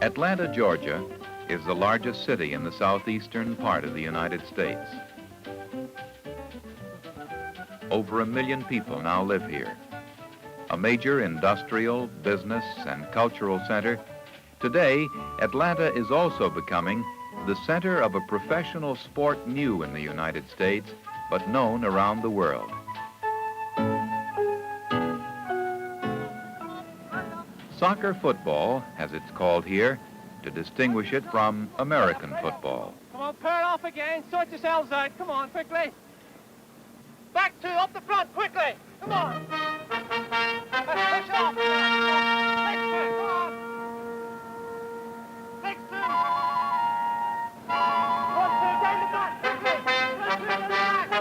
Atlanta, Georgia, is the largest city in the southeastern part of the United States. Over 1 million people now live here. A major industrial, business, and cultural center, today, Atlanta is also becoming the center of a professional sport new in the United States, but known around the world. Soccer football, as it's called here, to distinguish it from American football. Come on, pair off again, sort yourselves out. Come on, quickly. Back two, up the front, quickly. Come on. Let's push off. Next two, come on. Next two. 1, 2, down the back, quickly. 1, 2, to the back.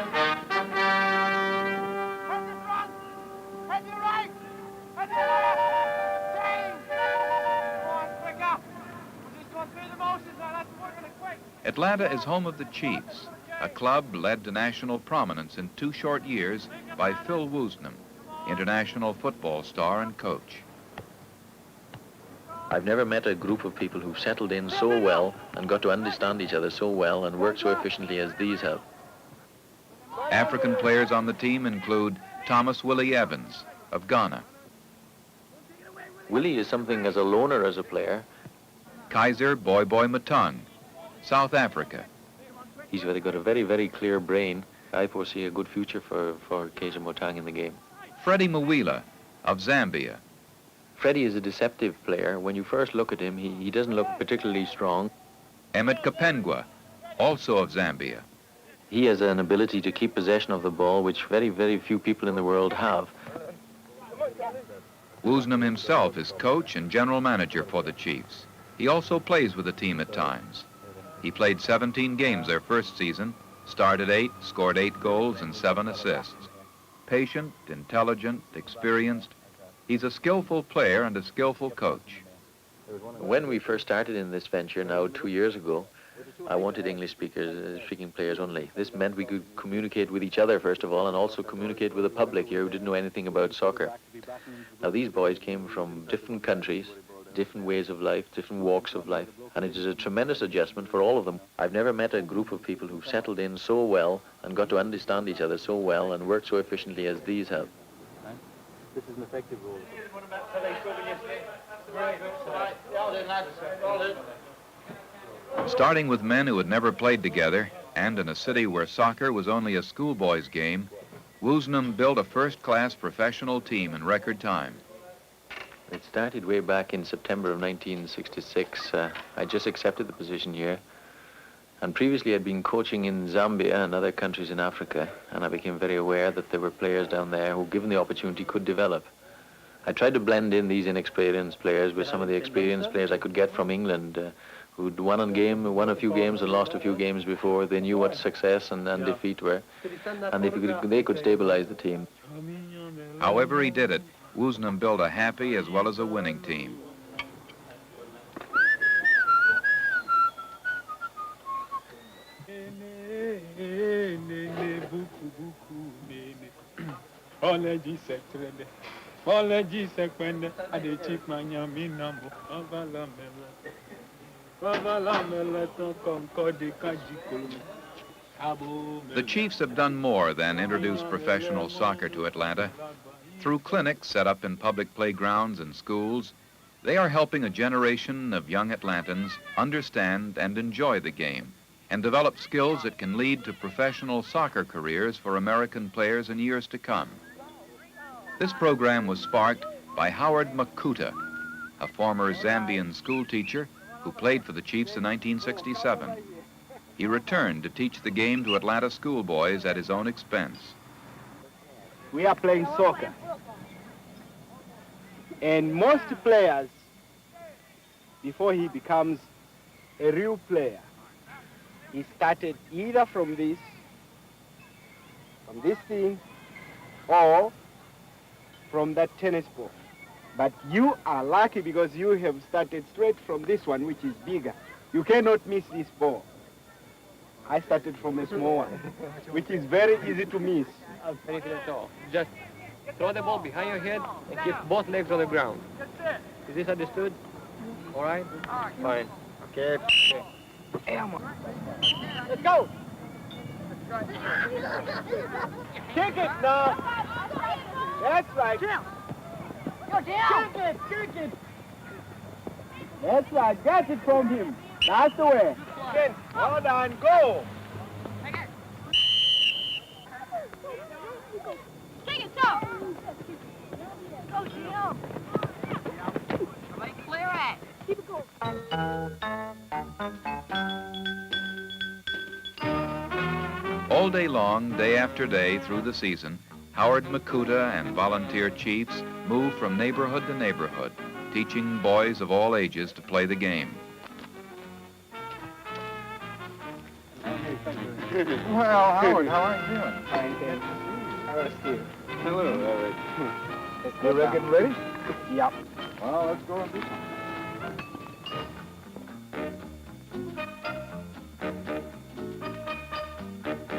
Head your front. Head your right. Head your left. Change. Come on, quicker. We're just going through the motions now. That's working it quick. Atlanta is home of the Chiefs, a club led to national prominence in 2 short years by Phil Woosnam, international football star and coach. I've never met a group of people who've settled in so well and got to understand each other so well and work so efficiently as these have. African players on the team include Thomas Willie Evans of Ghana, Willie is something as a loner as a player. Kaiser Boy Matung, South Africa, He's got a very, very clear brain. I foresee a good future for Kaiser Motang in the game. Freddie Mwila of Zambia, Freddie is a deceptive player. When you first look at him, he doesn't look particularly strong. Emmett Kapengwa, also of Zambia, He has an ability to keep possession of the ball, which very, very few people in the world have. Woosnam himself is coach and general manager for the Chiefs. He also plays with the team at times. He played 17 games their first season, started 8, scored 8 goals and 7 assists. Patient, intelligent, experienced, he's a skillful player and a skillful coach. When we first started in this venture now 2 years ago, I wanted English-speaking players only. This meant we could communicate with each other, first of all, and also communicate with the public here who didn't know anything about soccer. Now, these boys came from different countries, different ways of life, different walks of life, and it is a tremendous adjustment for all of them. I've never met a group of people who've settled in so well and got to understand each other so well and work so efficiently as these have. This is an effective role. Starting with men who had never played together, and in a city where soccer was only a schoolboy's game, Woosnam built a first-class professional team in record time. It started way back in September of 1966. I just accepted the position here. And previously I'd been coaching in Zambia and other countries in Africa, and I became very aware that there were players down there who, given the opportunity, could develop. I tried to blend in these inexperienced players with some of the experienced players I could get from England, who'd won a few games and lost a few games before. They knew what success and defeat were, and they could stabilize the team. However he did it, Woosnam built a happy as well as a winning team. The Chiefs have done more than introduce professional soccer to Atlanta. Through clinics set up in public playgrounds and schools, they are helping a generation of young Atlantans understand and enjoy the game and develop skills that can lead to professional soccer careers for American players in years to come. This program was sparked by Howard Makuta, a former Zambian school teacher who played for the Chiefs in 1967. He returned to teach the game to Atlanta schoolboys at his own expense. We are playing soccer. And most players, before he becomes a real player, he started either from this thing, or from that tennis ball. But you are lucky because you have started straight from this one, which is bigger. You cannot miss this ball. I started from a small one, which is very easy to miss. Anything at all. Just throw the ball behind your head and keep both legs on the ground. Is this understood? All right? Fine. Okay. Let's go. Kick it now. That's right. Kick it. That's right. Get it from him. That's the way. Then, hold on, go. Take it, stop! Go, Gio! Clear it! Keep it going. All day long, day after day through the season, Howard Makuta and volunteer chiefs move from neighborhood to neighborhood, teaching boys of all ages to play the game. Well, Howard, how are you doing? Fine, thank you. How are you? Hello, Howard. You reckon ready? Yep. Well, let's go and do something.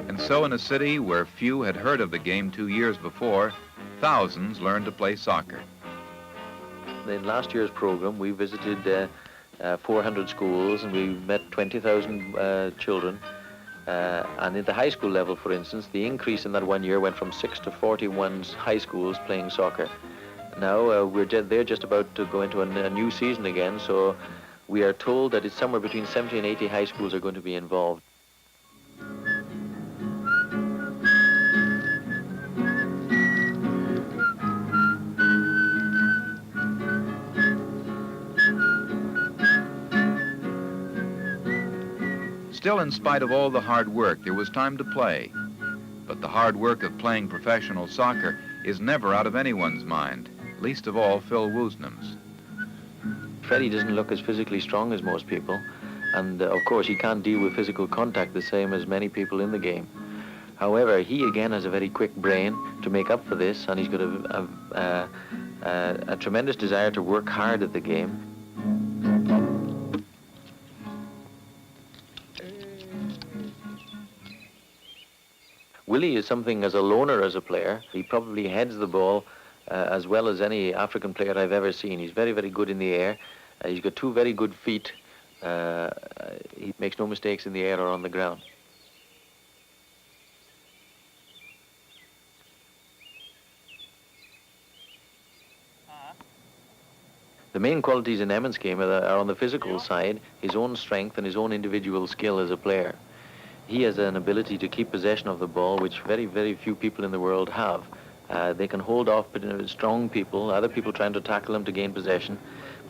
And so in a city where few had heard of the game 2 years before, thousands learned to play soccer. In last year's program, we visited 400 schools and we met 20,000 children. And at the high school level, for instance, the increase in that 1 year went from 6 to 41 high schools playing soccer. Now they're just about to go into a new season again, so we are told that it's somewhere between 70 and 80 high schools are going to be involved. Still, in spite of all the hard work, there was time to play. But the hard work of playing professional soccer is never out of anyone's mind, least of all Phil Woosnam's. Freddie doesn't look as physically strong as most people, and of course he can't deal with physical contact the same as many people in the game. However, he again has a very quick brain to make up for this, and he's got a tremendous desire to work hard at the game. Willie is something as a loner as a player. He probably heads the ball as well as any African player I've ever seen. He's very, very good in the air. He's got two very good feet. He makes no mistakes in the air or on the ground. The main qualities in Emmett's game are on the physical side, his own strength and his own individual skill as a player. He has an ability to keep possession of the ball, which very, very few people in the world have. They can hold off strong people, other people trying to tackle him to gain possession,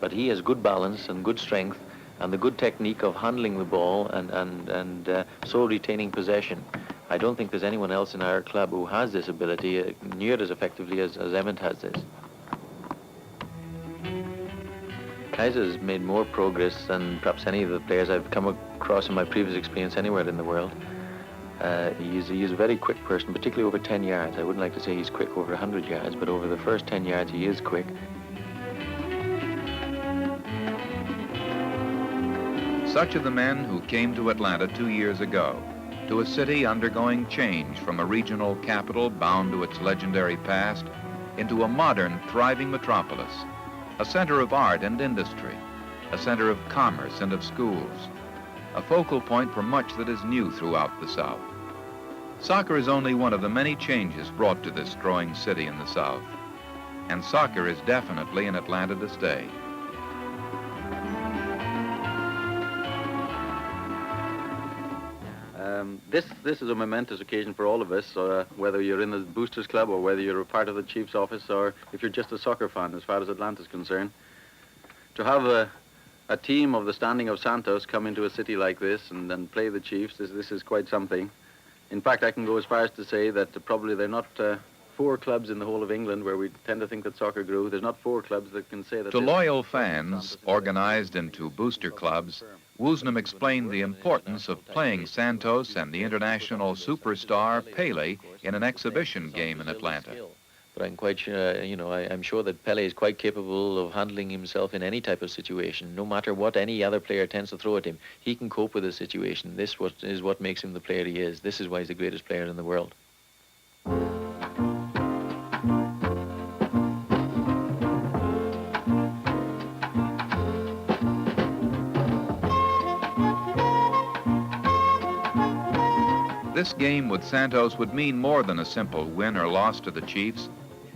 but he has good balance and good strength and the good technique of handling the ball and so retaining possession. I don't think there's anyone else in our club who has this ability near as effectively as Emmett has this. Kaiser's made more progress than perhaps any of the players I've come across in my previous experience anywhere in the world. He's a very quick person, particularly over 10 yards. I wouldn't like to say he's quick over 100 yards, but over the first 10 yards he is quick. Such are the men who came to Atlanta 2 years ago, to a city undergoing change from a regional capital bound to its legendary past into a modern, thriving metropolis, a center of art and industry, a center of commerce and of schools, a focal point for much that is new throughout the South. Soccer is only one of the many changes brought to this growing city in the South, and soccer is definitely in Atlanta to stay. This is a momentous occasion for all of us, whether you're in the Boosters Club or whether you're a part of the Chief's office or if you're just a soccer fan as far as Atlanta's concerned. To have a team of the standing of Santos come into a city like this and play the Chiefs, this is quite something. In fact, I can go as far as to say that probably there are not 4 clubs in the whole of England where we tend to think that soccer grew. There's not 4 clubs that can say that. To loyal fans, organized into booster clubs, Woosnam explained the importance of playing Santos and the international superstar Pele in an exhibition game in Atlanta. But I'm quite sure, I'm sure that Pele is quite capable of handling himself in any type of situation. No matter what any other player tends to throw at him, he can cope with the situation. This is what makes him the player he is. This is why he's the greatest player in the world. This game with Santos would mean more than a simple win or loss to the Chiefs.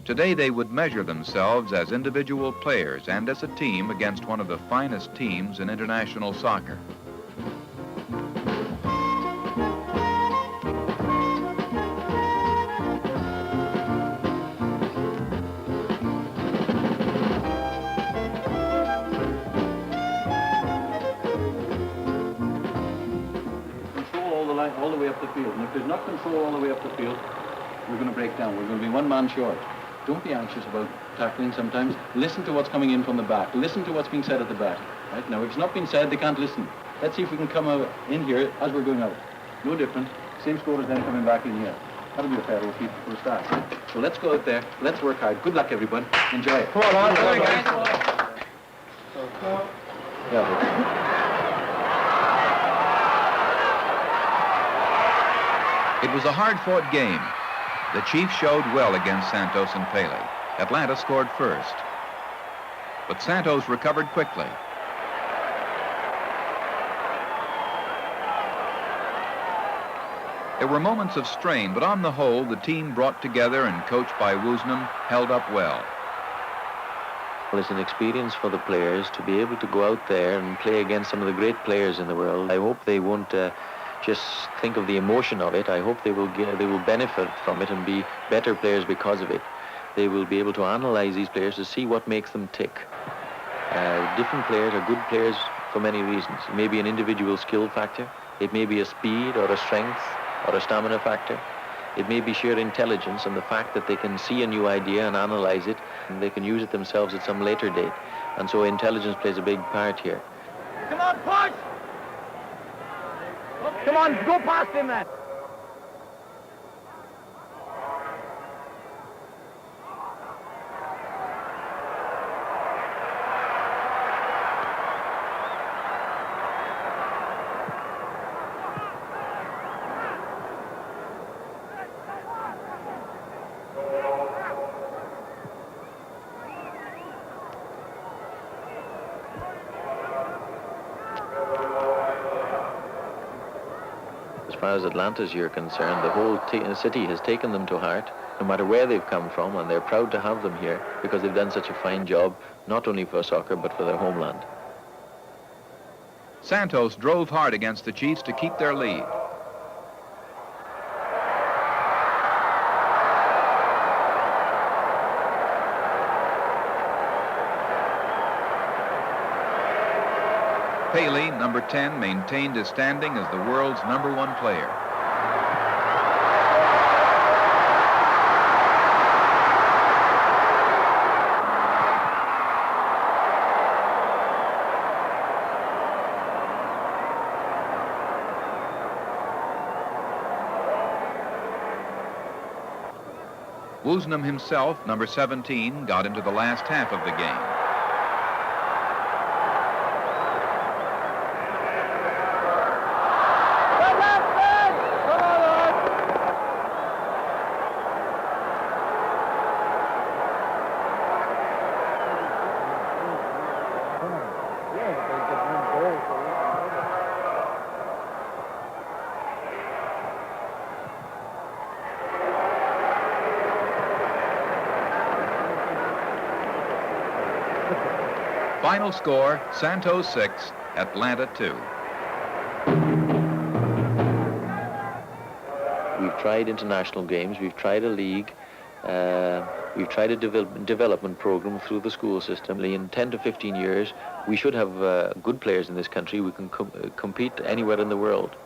Today they would measure themselves as individual players and as a team against one of the finest teams in international soccer. All the way up the field. And if there's not control all the way up the field, we're going to break down. We're going to be one man short. Don't be anxious about tackling sometimes. Listen to what's coming in from the back. Listen to what's being said at the back. Right? Now, if it's not being said, they can't listen. Let's see if we can come out in here as we're going out. No different. Same score as them coming back in here. That'll be a fair repeat for a start. So let's go out there. Let's work hard. Good luck, everyone. Enjoy it. Come on, Yeah, It was a hard-fought game. The Chiefs showed well against Santos and Pele. Atlanta scored first. But Santos recovered quickly. There were moments of strain, but on the whole, the team brought together and coached by Woosnam held up well. Well, it's an experience for the players to be able to go out there and play against some of the great players in the world. I hope they won't just think of the emotion of it. I hope they will benefit from it and be better players because of it. They will be able to analyze these players to see what makes them tick. Different players are good players for many reasons. It may be an individual skill factor. It may be a speed or a strength or a stamina factor. It may be sheer intelligence and the fact that they can see a new idea and analyze it, and they can use it themselves at some later date. And so intelligence plays a big part here. Come on, push! Come on, go past him, man. As far as Atlanta's year concerned, the whole city has taken them to heart, no matter where they've come from, and they're proud to have them here because they've done such a fine job, not only for soccer, but for their homeland. Santos drove hard against the Chiefs to keep their lead. Pele, number 10, maintained his standing as the world's #1 player. Woosnam himself, number 17, got into the last half of the game. Final score, Santos 6, Atlanta 2. We've tried international games, we've tried a league, we've tried a development program through the school system. In 10 to 15 years, we should have good players in this country. We can compete anywhere in the world.